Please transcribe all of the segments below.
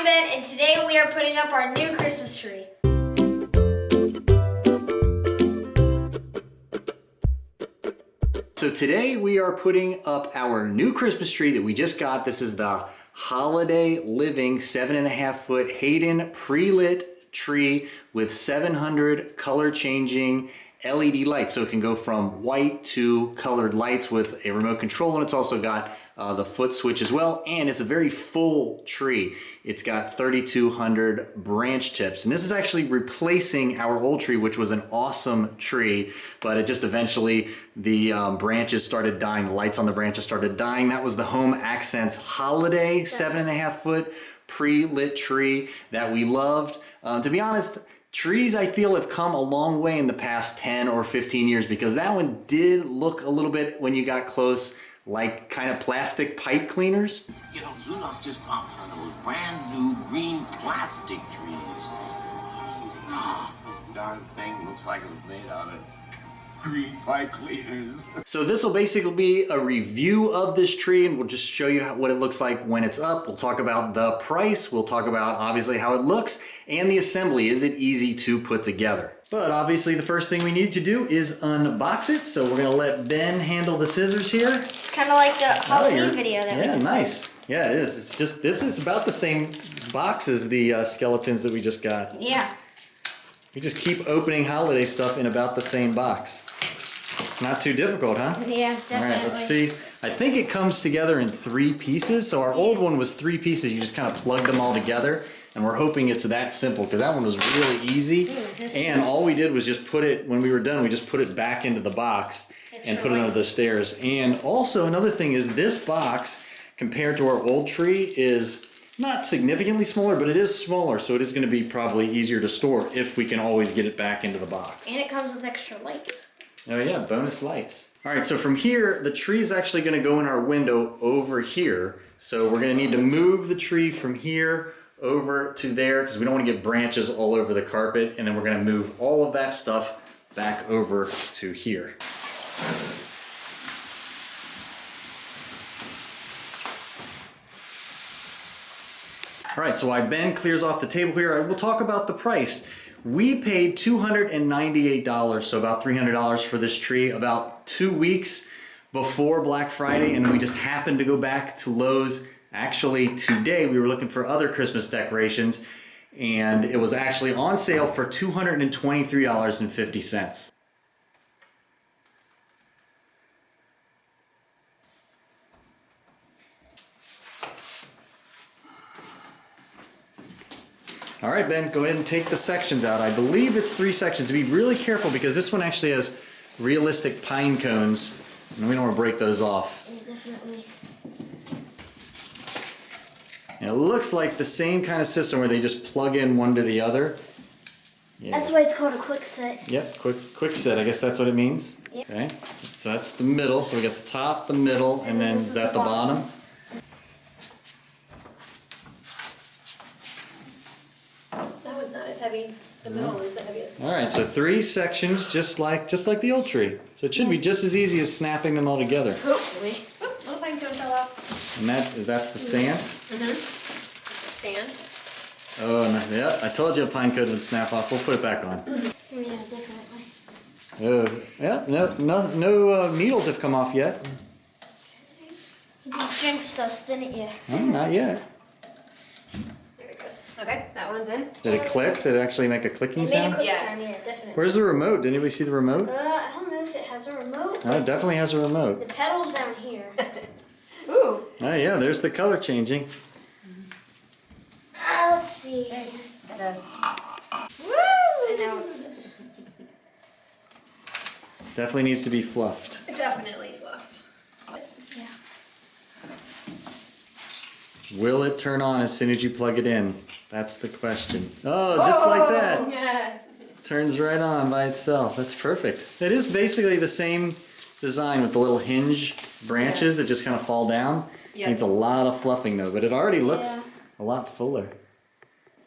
Ben, and today we are putting up our new Christmas tree. So today we are putting up our new Christmas tree that we just got. This is the Holiday Living 7.5 foot Hayden pre-lit tree with 700 color changing LED lights. So it can go from white to colored lights with a remote control, and it's also got the foot switch as well, and it's a very full tree. It's got 3,200 branch tips, and this is actually replacing our old tree, which was an awesome tree, but it just eventually, the branches started dying, the lights on the branches started dying. That was the Home Accents Holiday 7.5 foot pre-lit tree that we loved. To be honest, trees I feel have come a long way in the past 10 or 15 years, because that one did look a little bit, when you got close, like kind of plastic pipe cleaners. You know, Rudolph just bought one of those brand new green plastic trees. Oh, darn thing looks like it was made out of green pipe cleaners. So this will basically be a review of this tree, and we'll just show you what it looks like when it's up. We'll talk about the price. We'll talk about obviously how it looks and the assembly. Is it easy to put together? But obviously the first thing we need to do is unbox it. So we're gonna let Ben handle the scissors here. It's kind of like the Halloween video that we just nice. Did. Yeah, it is. It's just, this is about the same box as the skeletons that we just got. Yeah. We just keep opening holiday stuff in about the same box. Not too difficult, huh? Yeah, definitely. All right, let's see. I think it comes together in 3 pieces. So our old one was 3 pieces. You just kind of plug them all together. And we're hoping it's that simple, because that one was really easy. And all we did was just put it, when we were done, we just put it back into the box and put it under the stairs. And also another thing is, this box, compared to our old tree, is not significantly smaller, but it is smaller. So it is going to be probably easier to store if we can always get it back into the box. And it comes with extra lights. Oh yeah, bonus lights. All right, so from here, the tree is actually going to go in our window over here. So we're going to need to move the tree from here over to there, because we don't want to get branches all over the carpet, and then we're going to move all of that stuff back over to here. All right, so while Ben clears off the table here, I will talk about the price. We paid $298, so about $300 for this tree, about 2 weeks before Black Friday, and then we just happened to go back to Lowe's. Actually, today we were looking for other Christmas decorations, and it was actually on sale for $223.50. All right, Ben, go ahead and take the sections out. I believe it's 3 sections. Be really careful, because this one actually has realistic pine cones, and we don't want to break those off. Definitely. And it looks like the same kind of system where they just plug in one to the other. Yeah. That's why it's called a quick set. Yep, quick set. I guess that's what it means. Yep. Okay, so that's the middle. So we got the top, the middle, and then is that the bottom? That one's not as heavy. The middle is the heaviest. All right, so 3 sections, just like the old tree. So it should be just as easy as snapping them all together. Hopefully. Oh, little pine cone fell out. And that's the stand? Stand. Oh, no, yeah, I told you a pine cone would snap off. We'll put it back on. Yeah, definitely. Oh, yeah, no needles have come off yet. You just jinxed us, didn't you? Oh, not yet. There it goes. Okay, that one's in. Did it click? Did it actually make a clicking It made a sound? quick Yeah. sound, yeah, definitely. Where's the remote? Did anybody see the remote? I don't know if it has a remote. Oh, it definitely has a remote. The pedal's down here. Ooh. Oh yeah, there's the color changing. Let's see. Woo! And now it's this. Definitely needs to be fluffed. Definitely fluff. Yeah. Will it turn on as soon as you plug it in? That's the question. Oh, just like that. Yeah. Turns right on by itself. That's perfect. It is basically the same design with the little hinge branches that just kind of fall down. Yep. Needs a lot of fluffing though, but it already looks Yeah. a lot fuller. It's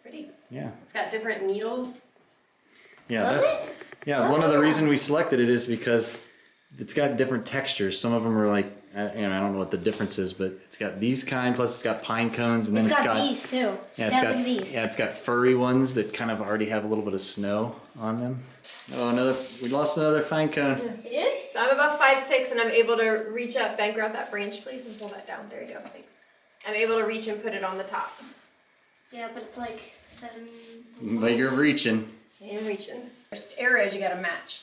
pretty. Yeah. It's got different needles. Yeah, Does that's it? yeah, one of the reasons we selected it is because it's got different textures. Some of them are like, I don't know what the difference is, but it's got these kind, plus it's got pine cones, and then It's got these too. Yeah, Look at these. Yeah, it's got furry ones that kind of already have a little bit of snow on them. Oh, we lost another pine cone. Yeah. So I'm about 5'6", and I'm able to reach up. Ben, grab that branch, please, and pull that down. There you go. Thanks. I'm able to reach and put it on the top. Yeah, but it's like 7. But you're reaching. And reaching. There's arrows you gotta match.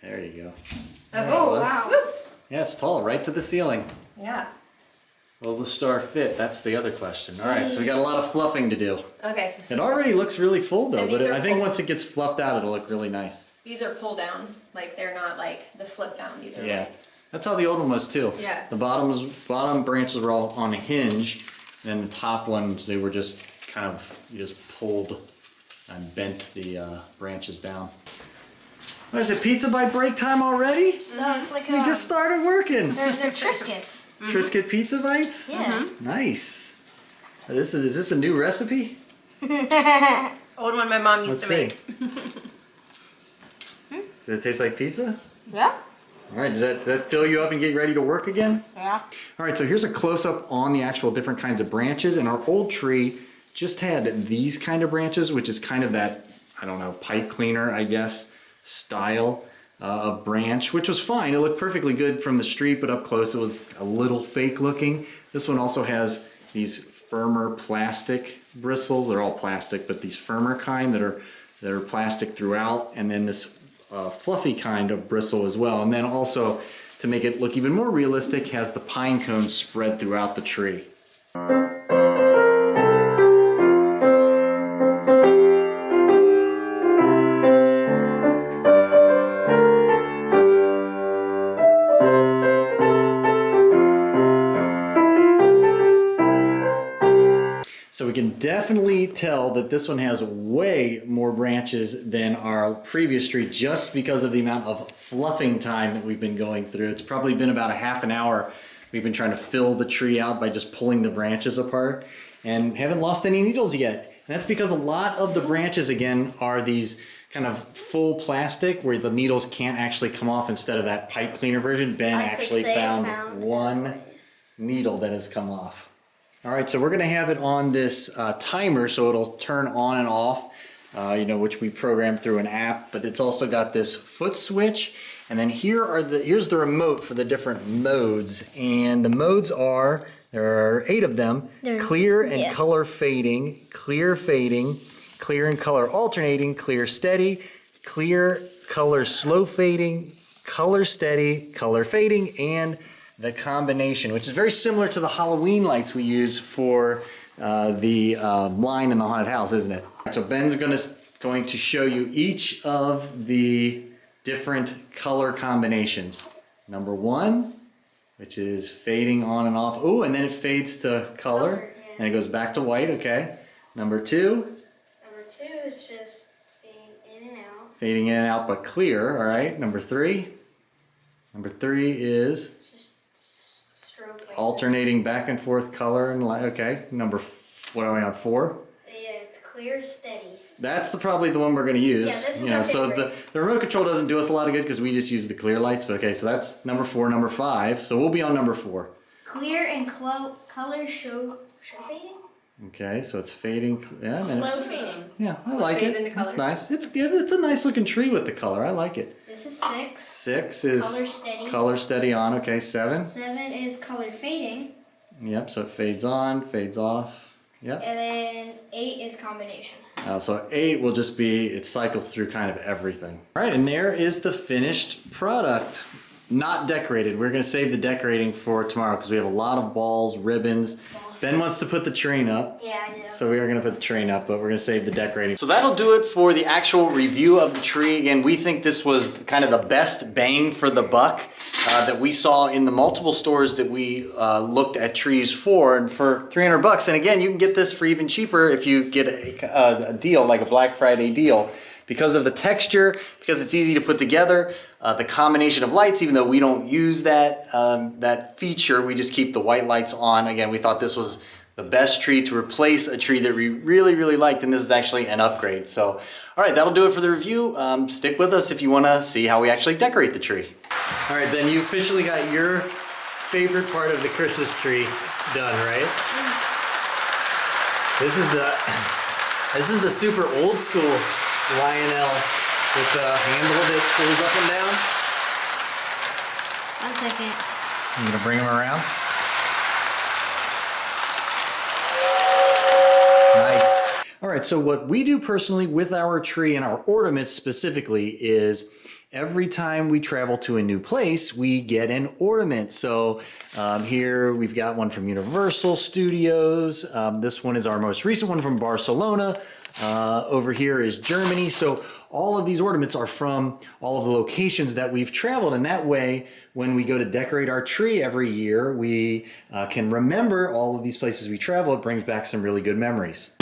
There you go. Oh, wow. Woo. Yeah, it's tall, right to the ceiling. Yeah. Will the star fit? That's the other question. All right, so we got a lot of fluffing to do. Okay, so It already looks really full though, And but these are I think full. once it gets fluffed out, it'll look really nice. these are pull down. Like, they're not like the flip down. These are Yeah, like, that's how the old one was too. Yeah. The bottom branches were all on a hinge, and the top ones, they were just kind of, you just pulled and bent the branches down. What is it, pizza by break time already? No, it's like We just started working. they're Triscuits. Triscuit pizza bites? Yeah. Nice. Is this a new recipe? old one my mom used Let's to see. make. Does it taste like pizza? Yeah. All right, does that fill you up and get you ready to work again? Yeah. All right, so here's a close-up on the actual different kinds of branches, and our old tree just had these kind of branches, which is kind of that, I don't know, pipe cleaner, I guess, style of branch, which was fine. It looked perfectly good from the street, but up close it was a little fake looking. This one also has these firmer plastic bristles. They're all plastic, but these firmer kind that are plastic throughout, and then this fluffy kind of bristle as well. And then also, to make it look even more realistic, has the pine cones spread throughout the tree. So we can definitely tell that this one has way more branches than our previous tree just because of the amount of fluffing time that we've been going through. It's probably been about a half an hour. We've been trying to fill the tree out by just pulling the branches apart and haven't lost any needles yet. And that's because a lot of the branches, again, are these kind of full plastic where the needles can't actually come off instead of that pipe cleaner version. Ben actually found one needle that has come off. All right, so we're gonna have it on this timer so it'll turn on and off, which we programmed through an app, but it's also got this foot switch. And then here's the remote for the different modes. And the modes are, there are 8 of them, clear and color fading, clear fading, clear and color alternating, clear steady, clear color slow fading, color steady, color fading, and the combination, which is very similar to the Halloween lights we use for the line in the haunted house, isn't it? So Ben's going to show you each of the different color combinations. Number 1, which is fading on and off. Oh, and then it fades to color, and it goes back to white, okay. Number 2. Number 2 is just fading in and out. Fading in and out, but clear, all right. Number 3. Number 3 is alternating back and forth color and light. Okay, what are we on, 4? Yeah, it's clear, steady. That's probably the one we're going to use. Yeah, this is our so favorite. the remote control doesn't do us a lot of good because we just use the clear lights. But okay, so that's number 4, number 5. So we'll be on number 4. Clear and color show fading. Okay, so it's fading. Yeah, Slow fading. Yeah, I So it like fades it. into color. It's nice. It's a nice looking tree with the color. I like it. This is 6. 6 is Color steady. Color steady on. Okay, 7. 7 is color fading. Yep. So it fades on, fades off. Yep. And then 8 is combination. So 8 will just be, it cycles through kind of everything. All right, and there is the finished product. Not decorated. We're going to save the decorating for tomorrow because we have a lot of balls, ribbons. Ben wants to put the train up. Yeah, I do. So we are going to put the train up, but we're going to save the decorating. So that'll do it for the actual review of the tree. Again, we think this was kind of the best bang for the buck that we saw in the multiple stores that we looked at trees for, and for $300. And again, you can get this for even cheaper if you get a deal, like a Black Friday deal. Because of the texture, because it's easy to put together, the combination of lights, even though we don't use that feature, we just keep the white lights on. Again, we thought this was the best tree to replace a tree that we really, really liked, and this is actually an upgrade. So All right, that'll do it for the review. Stick with us if you want to see how we actually decorate the tree. All right, Ben, you officially got your favorite part of the Christmas tree done, right? This is the super old school Lionel with the handle that pulls up and down. 1 second. I'm gonna bring them around. Nice. All right, so what we do personally with our tree and our ornaments specifically is every time we travel to a new place, we get an ornament. So here we've got one from Universal Studios. This one is our most recent one from Barcelona. Over here is Germany. So all of these ornaments are from all of the locations that we've traveled, and that way when we go to decorate our tree every year, we can remember all of these places we travel. It brings back some really good memories.